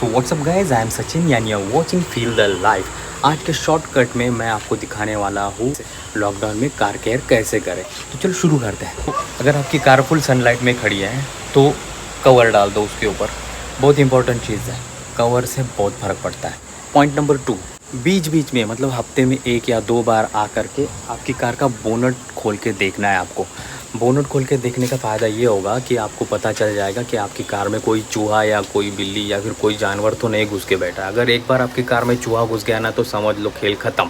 So what's up guys, I am Sachin यानी you are watching feel the life. आज के shortcut में मैं आपको दिखाने वाला हूँ लॉकडाउन में कार केयर कैसे करें। तो चलो शुरू करते हैं। तो अगर आपकी कार फुल सनलाइट में खड़ी है तो कवर डाल दो उसके ऊपर, बहुत इंपॉर्टेंट चीज़ है, कवर से बहुत फ़र्क पड़ता है। पॉइंट नंबर 2, बीच बीच में मतलब हफ्ते में 1 या 2 बार आ करके आपकी कार का बोनट खोल के देखना है आपको। बोनट खोल के देखने का फ़ायदा ये होगा कि आपको पता चल जाएगा कि आपकी कार में कोई चूहा या कोई बिल्ली या फिर कोई जानवर तो नहीं घुस के बैठा। अगर एक बार आपकी कार में चूहा घुस गया ना तो समझ लो खेल ख़त्म।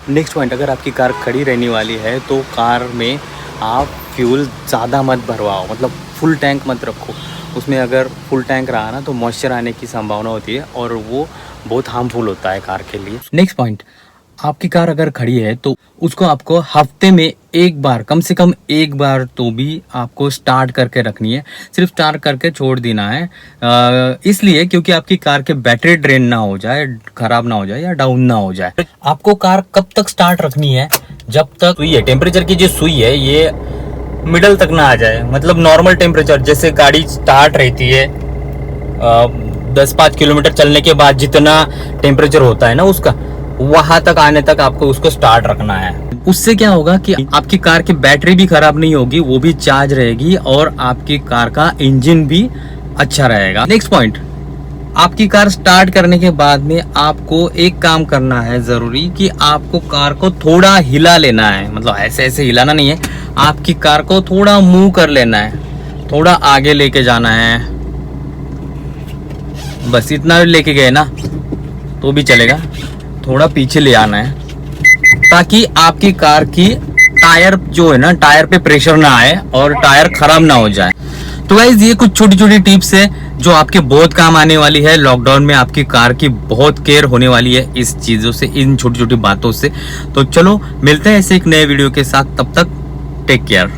नेक्स्ट पॉइंट, अगर आपकी कार खड़ी रहने वाली है तो कार में आप फ्यूल ज़्यादा मत भरवाओ, मतलब फुल टैंक मत रखो। उसमें अगर फुल टैंक रहा ना तो मॉइस्चर आने की संभावना होती है और वो बहुत हार्मफुल होता है कार के लिए। नेक्स्ट पॉइंट, आपकी कार अगर खड़ी है तो उसको आपको हफ्ते में 1 बार, कम से कम 1 बार तो भी आपको स्टार्ट करके रखनी है। सिर्फ स्टार्ट करके छोड़ देना है इसलिए क्योंकि आपकी कार के बैटरी ड्रेन ना हो जाए, खराब ना हो जाए या डाउन ना हो जाए। आपको कार कब तक स्टार्ट रखनी है? जब तक सुई है, टेम्परेचर की जो सुई है ये मिडल तक ना आ जाए, मतलब नॉर्मल टेम्परेचर जैसे गाड़ी स्टार्ट रहती है 10-5 किलोमीटर चलने के बाद जितना टेम्परेचर होता है ना उसका, वहां तक आने तक आपको उसको स्टार्ट रखना है। उससे क्या होगा कि आपकी कार की बैटरी भी खराब नहीं होगी, वो भी चार्ज रहेगी और आपकी कार का इंजन भी अच्छा रहेगा। नेक्स्ट पॉइंट, आपकी कार स्टार्ट करने के बाद में आपको एक काम करना है जरूरी कि आपको कार को थोड़ा हिला लेना है, मतलब ऐसे ऐसे हिलाना नहीं है, आपकी कार को थोड़ा मूव कर लेना है, थोड़ा आगे लेके जाना है, बस इतना लेके गए ना तो भी चलेगा, थोड़ा पीछे ले आना है ताकि आपकी कार की टायर जो है ना, टायर पे प्रेशर ना आए और टायर खराब ना हो जाए। तो गाइस ये कुछ छोटी छोटी टिप्स है जो आपके बहुत काम आने वाली है। लॉकडाउन में आपकी कार की बहुत केयर होने वाली है इस चीजों से, इन छोटी छोटी बातों से। तो चलो मिलते हैं ऐसे एक नए वीडियो के साथ, तब तक टेक केयर।